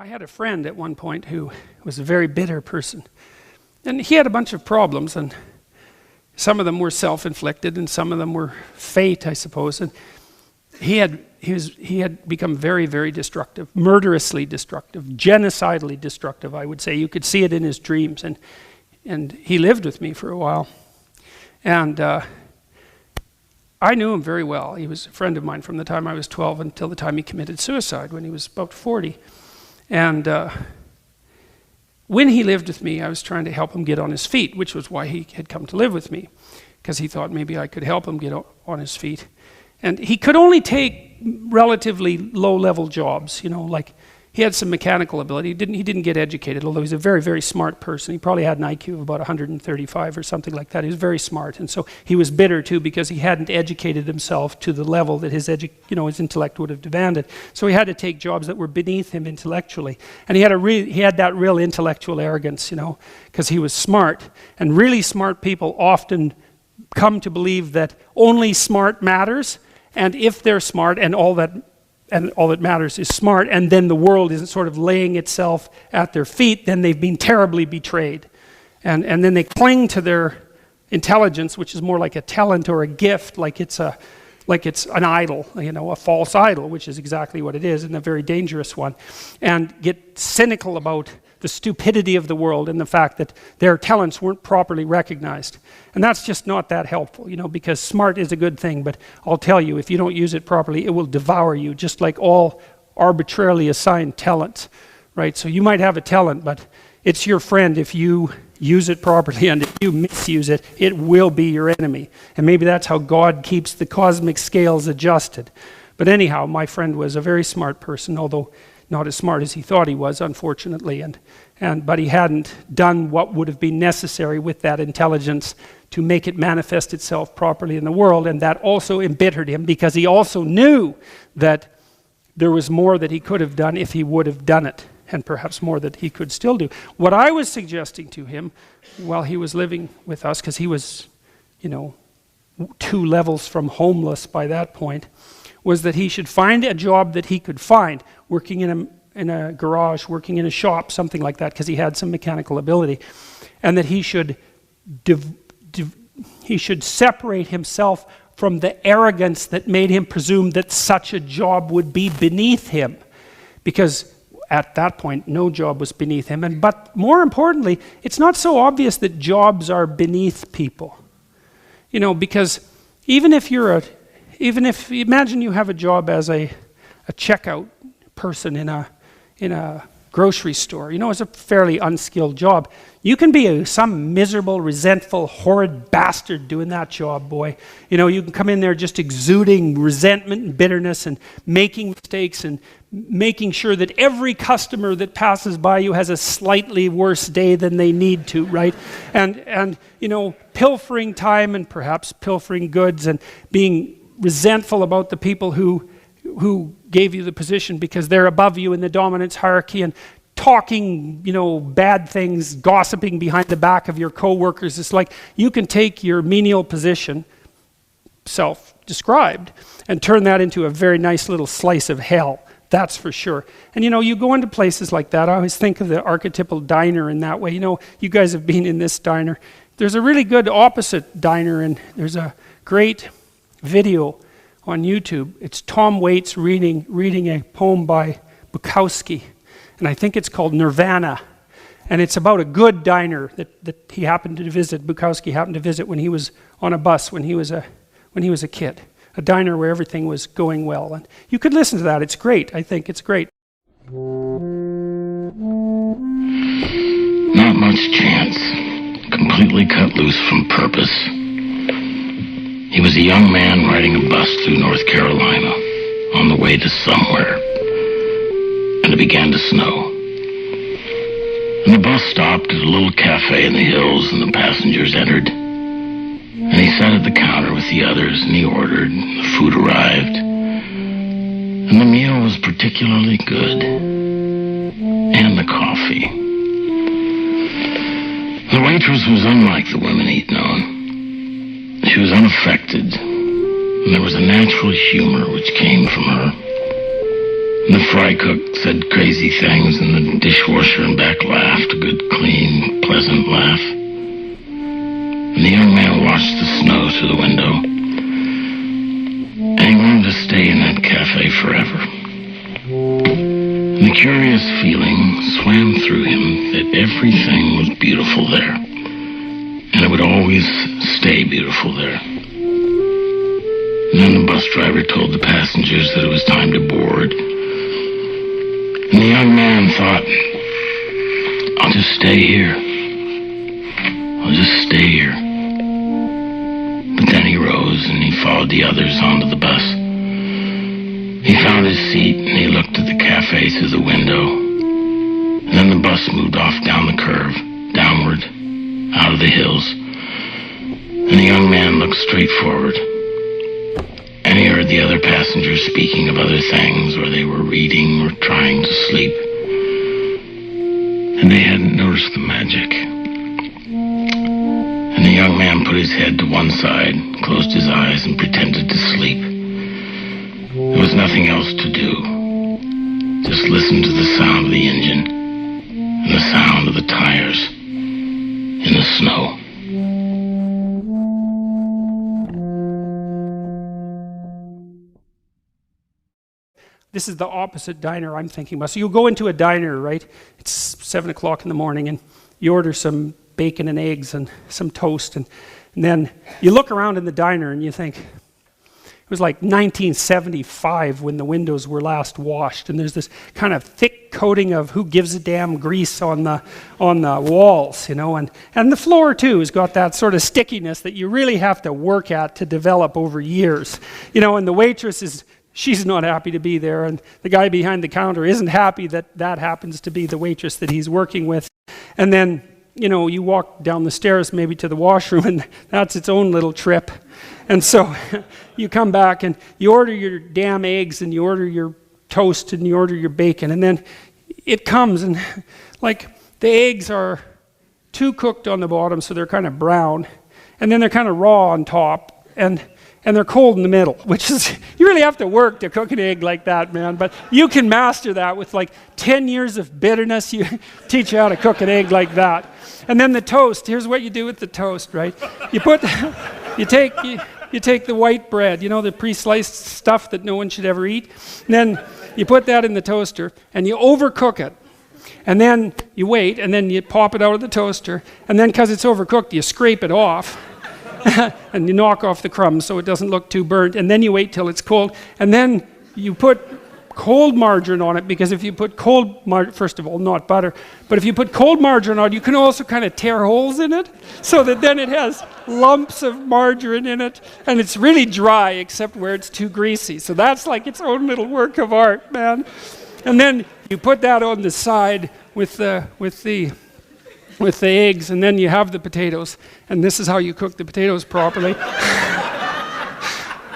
I had a friend at one point who was a very bitter person. And he had a bunch of problems, and some of them were self-inflicted, and some of them were fate, I suppose. And he had become very, very destructive, murderously destructive, genocidally destructive, I would say. You could see it in his dreams. And he lived with me for a while. And I knew him very well. He was a friend of mine from the time I was 12 until the time he committed suicide when he was about 40. And when he lived with me, I was trying to help him get on his feet, which was why he had come to live with me, because he thought maybe I could help him get on his feet. And he could only take relatively low-level jobs, like he had some mechanical ability. He didn't get educated, although he's a very, very smart person. He probably had an IQ of about 135 or something like that. He was very smart, and so he was bitter too because he hadn't educated himself to the level that his intellect would have demanded. So he had to take jobs that were beneath him intellectually, and he had that real intellectual arrogance, because he was smart. And really smart people often come to believe that only smart matters, and if they're smart and all that matters is smart, and then the world isn't sort of laying itself at their feet, then they've been terribly betrayed. And then they cling to their intelligence, which is more like a talent or a gift, like it's an idol, a false idol, which is exactly what it is, and a very dangerous one, and get cynical about the stupidity of the world and the fact that their talents weren't properly recognized. And that's just not that helpful, because smart is a good thing, but I'll tell you, if you don't use it properly, it will devour you, just like all arbitrarily assigned talents, right? So you might have a talent, but it's your friend if you use it properly, and if you misuse it, it will be your enemy. And maybe that's how God keeps the cosmic scales adjusted. But anyhow, my friend was a very smart person, although not as smart as he thought he was, unfortunately, but he hadn't done what would have been necessary with that intelligence to make it manifest itself properly in the world, and that also embittered him because he also knew that there was more that he could have done if he would have done it, and perhaps more that he could still do. What I was suggesting to him while he was living with us, because he was, 2 levels from homeless by that point, was that he should find a job that he could find, working in a garage, working in a shop, something like that, because he had some mechanical ability, and that he should separate himself from the arrogance that made him presume that such a job would be beneath him, because at that point no job was beneath him. But more importantly, it's not so obvious that jobs are beneath people, because imagine you have a job as a checkout person in a grocery store. It's a fairly unskilled job. You can be some miserable, resentful, horrid bastard doing that job, boy. You can come in there just exuding resentment and bitterness and making mistakes and making sure that every customer that passes by you has a slightly worse day than they need to, right? And pilfering time and perhaps pilfering goods and being resentful about the people who gave you the position because they're above you in the dominance hierarchy, and talking, bad things, gossiping behind the back of your coworkers. It's like you can take your menial position, self-described, and turn that into a very nice little slice of hell. That's for sure. And you go into places like that. I always think of the Archetypal Diner in that way. You guys have been in this diner. There's a really good opposite diner, and there's a great video on YouTube. It's Tom Waits reading a poem by Bukowski, and I think it's called Nirvana, and it's about a good diner that he happened to visit. Bukowski happened to visit when he was on a bus when he was a kid, a diner where everything was going well. And you could listen to that. It's great. I think it's great. Not much chance. Completely cut loose from purpose. He was a young man riding a bus through North Carolina on the way to somewhere, and it began to snow. And the bus stopped at a little cafe in the hills, and the passengers entered. And he sat at the counter with the others, and he ordered, and the food arrived. And the meal was particularly good, and the coffee. The waitress was unlike the women he'd known. She was unaffected, and there was a natural humor which came from her. And the fry cook said crazy things, and dishwasher in back laughed, a good, clean, pleasant laugh. And the young man watched the snow through the window. And he wanted to stay in that cafe forever. And the curious feeling swam through him that everything was beautiful there. And it would always stay beautiful there. And then the bus driver told the passengers that it was time to board. And the young man thought, I'll just stay here. I'll just stay here. But then he rose and he followed the others onto the bus. He found his seat and he looked at the cafe through the window. And then the bus moved off down the curve, downward, out of the hills. And the young man looked straight forward. And he heard the other passengers speaking of other things, or they were reading or trying to sleep. And they hadn't noticed the magic. And the young man put his head to one side, closed his eyes, and pretended to sleep. There was nothing else to do. Just listen to the sound of the engine and the sound of the tires in the snow. This is the opposite diner I'm thinking about. So you go into a diner, right? It's 7 o'clock in the morning, and you order some bacon and eggs and some toast, and then you look around in the diner and you think, it was like 1975 when the windows were last washed, and there's this kind of thick coating of who gives a damn grease on the walls, you know, and the floor too has got that sort of stickiness that you really have to work at to develop over years, you know, and the waitress she's not happy to be there, and the guy behind the counter isn't happy that happens to be the waitress that he's working with. And then, you know, you walk down the stairs maybe to the washroom, and that's its own little trip. And so you come back and you order your damn eggs, and you order your toast, and you order your bacon, and then it comes, and like the eggs are too cooked on the bottom, so they're kind of brown, and then they're kind of raw on top, and they're cold in the middle, which is, you really have to work to cook an egg like that, man. But you can master that with like 10 years of bitterness. You teach you how to cook an egg like that. And then the toast, here's what you do with the toast, right? You take the white bread, you know, the pre-sliced stuff that no one should ever eat. And then you put that in the toaster and you overcook it. And then you wait, and then you pop it out of the toaster. And then because it's overcooked, you scrape it off. And you knock off the crumbs so it doesn't look too burnt, and then you wait till it's cold, and then you put cold margarine on it, because if you put cold margarine, first of all, not butter, but if you put cold margarine on it, you can also kind of tear holes in it, so that then it has lumps of margarine in it, and it's really dry except where it's too greasy. So that's like its own little work of art, man. And then you put that on the side with the eggs, and then you have the potatoes, and this is how you cook the potatoes properly.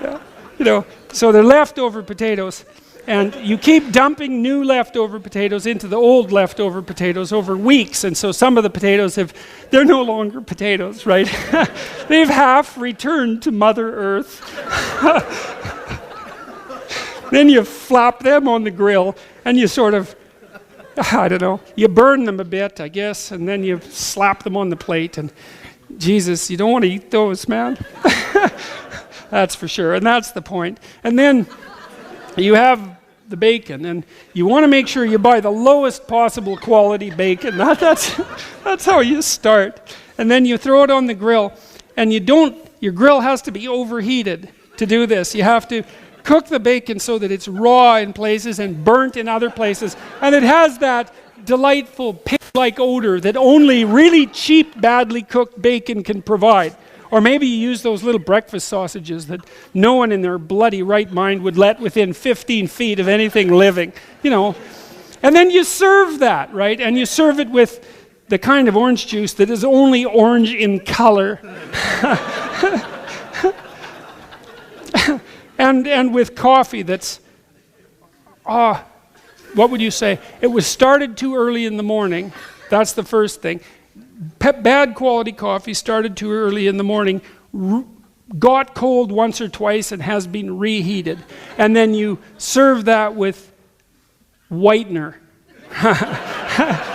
Yeah. You know, so they're leftover potatoes, and you keep dumping new leftover potatoes into the old leftover potatoes over weeks, and so some of the potatoes they're no longer potatoes, right? They've half returned to Mother Earth. Then you flap them on the grill, and you sort of, I don't know, you burn them a bit, I guess, and then you slap them on the plate, and Jesus, you don't want to eat those, man. That's for sure, and that's the point. And then you have the bacon, and you want to make sure you buy the lowest possible quality bacon. That's how you start. And then you throw it on the grill, and your grill has to be overheated to do this. You have to cook the bacon so that it's raw in places and burnt in other places, and it has that delightful pig-like odor that only really cheap, badly cooked bacon can provide. Or maybe you use those little breakfast sausages that no one in their bloody right mind would let within 15 feet of anything living, you know. And then you serve that, right? And you serve it with the kind of orange juice that is only orange in color. And with coffee that's, what would you say? It was started too early in the morning. That's the first thing. Bad quality coffee started too early in the morning, got cold once or twice and has been reheated. And then you serve that with whitener.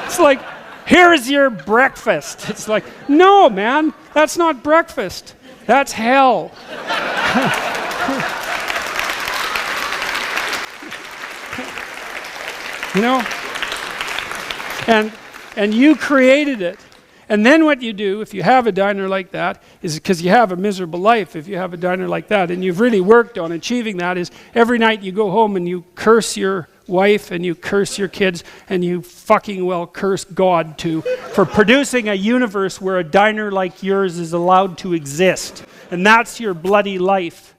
It's like, here's your breakfast. It's like, no, man, that's not breakfast. That's hell. You know? And you created it. And then what you do, if you have a diner like that, is because you have a miserable life, if you have a diner like that, and you've really worked on achieving that, is every night you go home and you curse your wife and you curse your kids and you fucking well curse God too for producing a universe where a diner like yours is allowed to exist. And that's your bloody life.